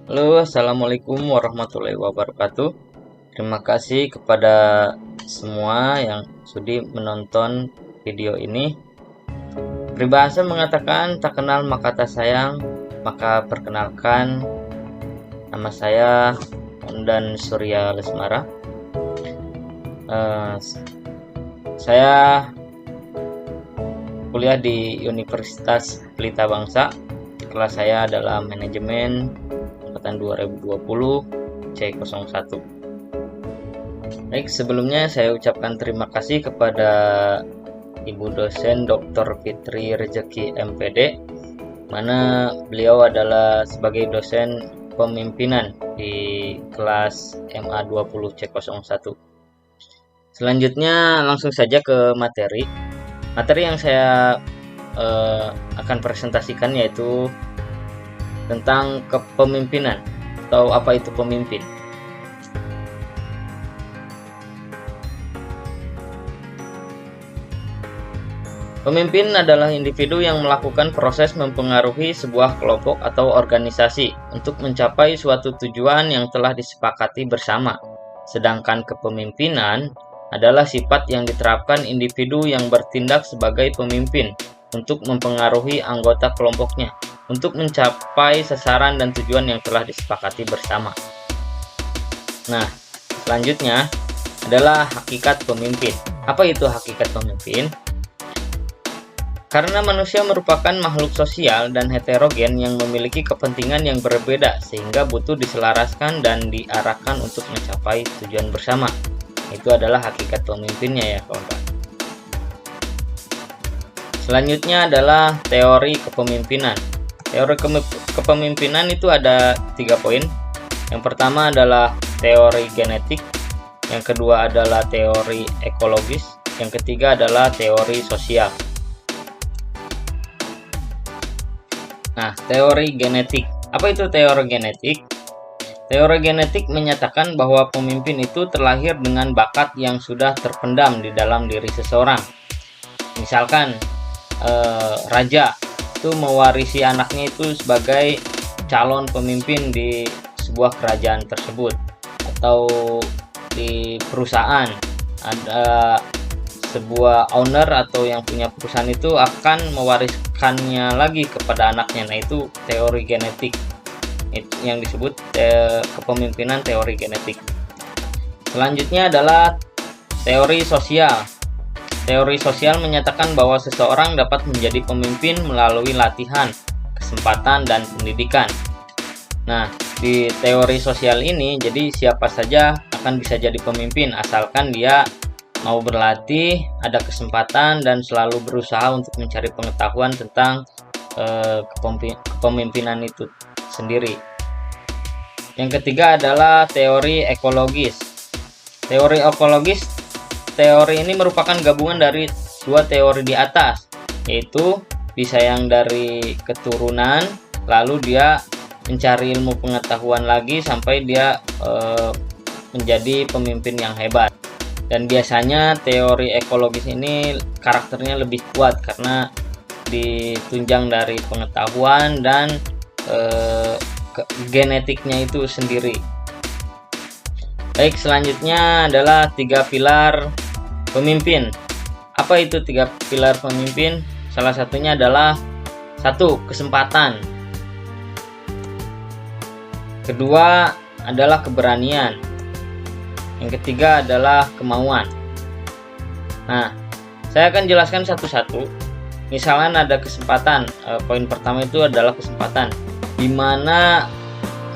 Halo, assalamualaikum warahmatullahi wabarakatuh. Terima kasih kepada semua yang sudi menonton video ini. Peribahasa mengatakan tak kenal maka tak sayang. Maka perkenalkan, nama saya Ondan Surya Lesmara. Saya kuliah di Universitas Pelita Bangsa. Kelas saya adalah manajemen angkatan 2020 C01. Baik, sebelumnya saya ucapkan terima kasih kepada Ibu dosen Dr. Fitri Rezeki MPD, mana beliau adalah sebagai dosen pemimpinan di kelas MA20 C01. Selanjutnya langsung saja ke materi. Materi yang saya akan presentasikan yaitu tentang kepemimpinan atau apa itu pemimpin. Pemimpin adalah individu yang melakukan proses mempengaruhi sebuah kelompok atau organisasi untuk mencapai suatu tujuan yang telah disepakati bersama. Sedangkan kepemimpinan adalah sifat yang diterapkan individu yang bertindak sebagai pemimpin untuk mempengaruhi anggota kelompoknya untuk mencapai sasaran dan tujuan yang telah disepakati bersama. Nah, selanjutnya adalah hakikat pemimpin. Apa itu hakikat pemimpin? Karena manusia merupakan makhluk sosial dan heterogen yang memiliki kepentingan yang berbeda sehingga butuh diselaraskan dan diarahkan untuk mencapai tujuan bersama. Itu adalah hakikat pemimpinnya ya kawan-kawan. Selanjutnya adalah teori kepemimpinan. Teori kepemimpinan itu ada 3 poin. Yang pertama adalah teori genetik, yang kedua adalah teori ekologis, yang ketiga adalah teori sosial. Nah, teori genetik. Apa itu teori genetik? Teori genetik menyatakan bahwa pemimpin itu terlahir dengan bakat yang sudah terpendam di dalam diri seseorang. Misalkan raja itu mewarisi anaknya itu sebagai calon pemimpin di sebuah kerajaan tersebut, atau di perusahaan ada sebuah owner atau yang punya perusahaan itu akan mewariskannya lagi kepada anaknya. Nah, itu teori genetik yang disebut kepemimpinan teori genetik. Selanjutnya adalah teori sosial. Teori sosial menyatakan bahwa seseorang dapat menjadi pemimpin melalui latihan, kesempatan, dan pendidikan. Nah, di teori sosial ini, jadi siapa saja akan bisa jadi pemimpin asalkan dia mau berlatih, ada kesempatan, dan selalu berusaha untuk mencari pengetahuan tentang kepemimpinan itu sendiri. Yang ketiga adalah teori ekologis. Teori ini merupakan gabungan dari dua teori di atas, yaitu bisa yang dari keturunan, lalu dia mencari ilmu pengetahuan lagi sampai dia menjadi pemimpin yang hebat. Dan biasanya teori ekologis ini karakternya lebih kuat karena ditunjang dari pengetahuan dan genetiknya itu sendiri. Baik, selanjutnya adalah 3 pilar pemimpin. Apa itu 3 pilar pemimpin? Salah satunya adalah 1. Kesempatan. Kedua adalah keberanian. Yang ketiga adalah kemauan. Nah, saya akan jelaskan satu-satu. Misalnya ada kesempatan, poin pertama itu adalah kesempatan, di mana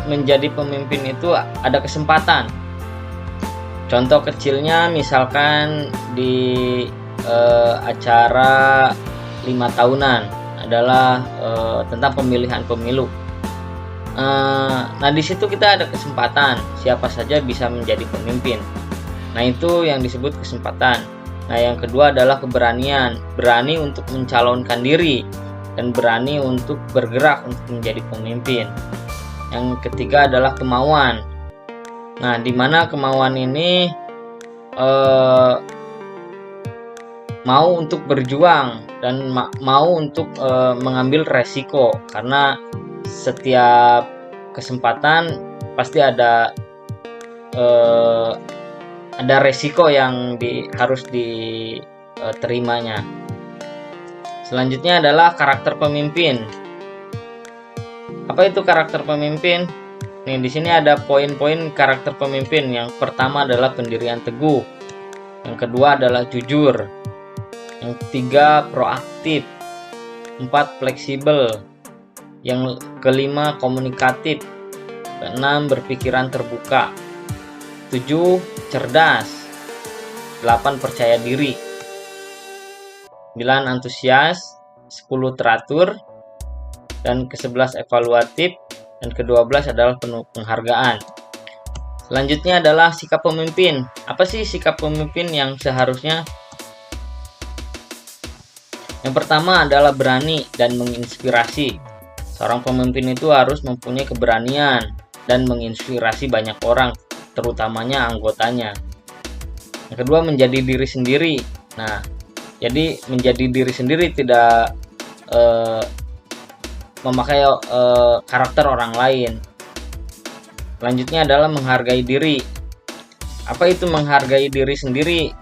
menjadi pemimpin itu ada kesempatan. Contoh kecilnya misalkan di acara 5 tahunan adalah tentang pemilihan pemilu. Nah, di situ kita ada kesempatan, siapa saja bisa menjadi pemimpin. Nah, itu yang disebut kesempatan. Nah, yang kedua adalah keberanian, berani untuk mencalonkan diri dan berani untuk bergerak untuk menjadi pemimpin. Yang ketiga adalah kemauan. Nah, di mana kemauan ini mau untuk berjuang dan mau untuk mengambil resiko, karena setiap kesempatan pasti ada resiko yang harus diterimanya. Selanjutnya adalah karakter pemimpin. Apa itu karakter pemimpin? Nih, di sini ada poin-poin karakter pemimpin. Yang pertama adalah pendirian teguh. Yang kedua adalah jujur. Yang ketiga proaktif. 4 fleksibel. Yang kelima komunikatif. Keenam berpikiran terbuka. 7 cerdas. 8 percaya diri. 9 antusias. 10 teratur. Dan ke-11 evaluatif. Dan ke-12 adalah penuh penghargaan. Selanjutnya adalah sikap pemimpin. Apa sih sikap pemimpin yang seharusnya? Yang pertama adalah berani dan menginspirasi. Seorang pemimpin itu harus mempunyai keberanian dan menginspirasi banyak orang, terutamanya anggotanya. Yang kedua, menjadi diri sendiri. Nah, jadi menjadi diri sendiri tidak memakai karakter orang lain. Selanjutnya adalah menghargai diri. Apa itu menghargai diri sendiri?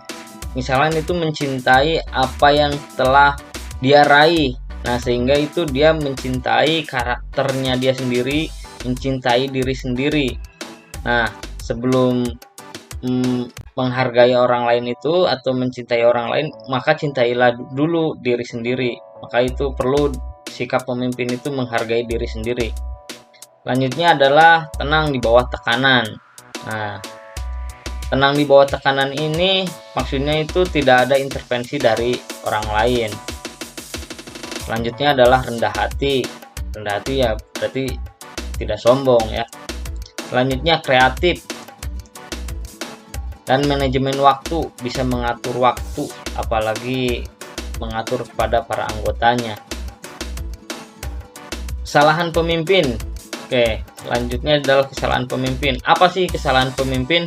Misalnya itu mencintai apa yang telah dia raih. Nah, sehingga itu dia mencintai karakternya dia sendiri, mencintai diri sendiri. Nah, sebelum menghargai orang lain itu atau mencintai orang lain, maka cintailah dulu diri sendiri. Maka itu perlu sikap pemimpin itu menghargai diri sendiri. Selanjutnya adalah tenang di bawah tekanan. Nah, tenang di bawah tekanan ini maksudnya itu tidak ada intervensi dari orang lain. Selanjutnya adalah rendah hati. Rendah hati ya berarti tidak sombong ya. Selanjutnya kreatif dan manajemen waktu, bisa mengatur waktu, apalagi mengatur kepada para anggotanya. Kesalahan pemimpin. Oke, selanjutnya adalah kesalahan pemimpin. Apa sih kesalahan pemimpin?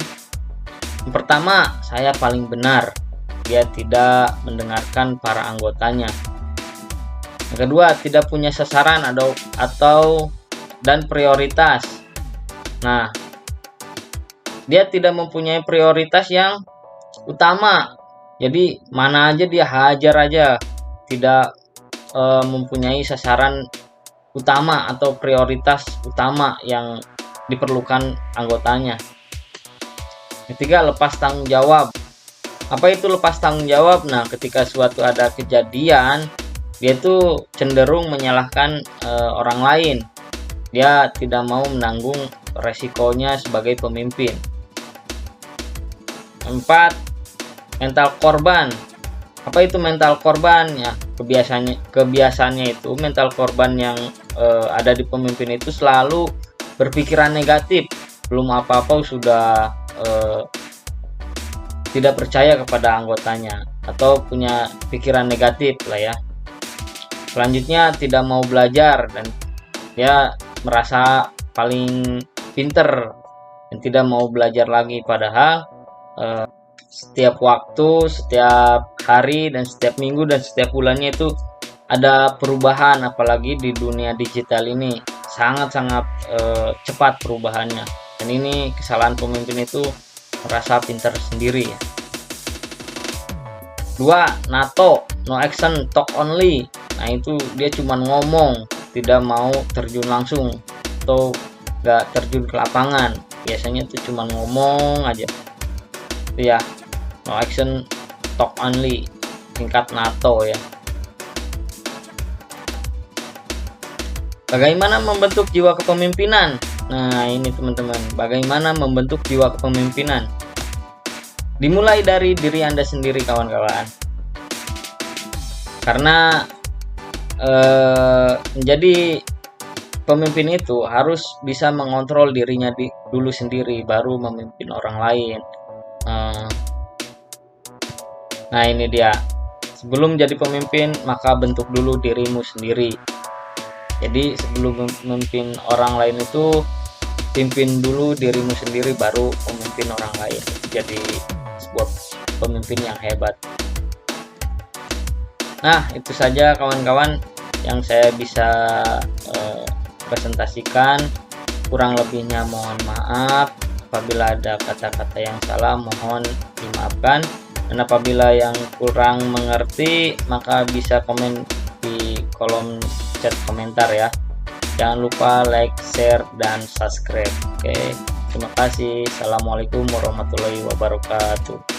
Yang pertama, saya paling benar. Dia tidak mendengarkan para anggotanya. Yang kedua, tidak punya sasaran dan prioritas. Nah, dia tidak mempunyai prioritas yang utama. Jadi, mana aja dia hajar aja. Tidak mempunyai sasaran utama atau prioritas utama yang diperlukan anggotanya. Ketiga, lepas tanggung jawab. Apa itu lepas tanggung jawab? Nah, ketika suatu ada kejadian, dia tuh cenderung menyalahkan orang lain. Dia tidak mau menanggung resikonya sebagai pemimpin. 4, mental korban. Apa itu mental korban? Ya, kebiasaannya itu mental korban yang ada di pemimpin itu selalu berpikiran negatif, belum apa-apa sudah tidak percaya kepada anggotanya atau punya pikiran negatif lah ya. Selanjutnya tidak mau belajar dan dia merasa paling pinter dan tidak mau belajar lagi, padahal setiap waktu, setiap hari, dan setiap minggu, dan setiap bulannya itu ada perubahan, apalagi di dunia digital ini sangat-sangat cepat perubahannya. Dan ini kesalahan pemimpin itu merasa pintar sendiri ya. 2, NATO, no action, talk only. Nah, itu dia cuma ngomong, tidak mau terjun langsung atau gak terjun ke lapangan. Biasanya itu cuma ngomong aja. Ya, no action, talk only, singkat NATO ya. Bagaimana membentuk jiwa kepemimpinan? Nah, ini teman-teman, bagaimana membentuk jiwa kepemimpinan? Dimulai dari diri Anda sendiri, kawan-kawan. Karena menjadi pemimpin itu harus bisa mengontrol dirinya dulu sendiri, baru memimpin orang lain. Nah, ini dia. Sebelum jadi pemimpin, maka bentuk dulu dirimu sendiri. Jadi sebelum memimpin orang lain itu pimpin dulu dirimu sendiri, baru memimpin orang lain. Jadi sebuah pemimpin yang hebat. Nah, itu saja kawan-kawan yang saya bisa presentasikan. Kurang lebihnya mohon maaf. Apabila ada kata-kata yang salah mohon dimaafkan. Dan apabila yang kurang mengerti maka bisa komen di kolom chat komentar ya. Jangan lupa like, share, dan subscribe. Oke, terima kasih. Assalamualaikum warahmatullahi wabarakatuh.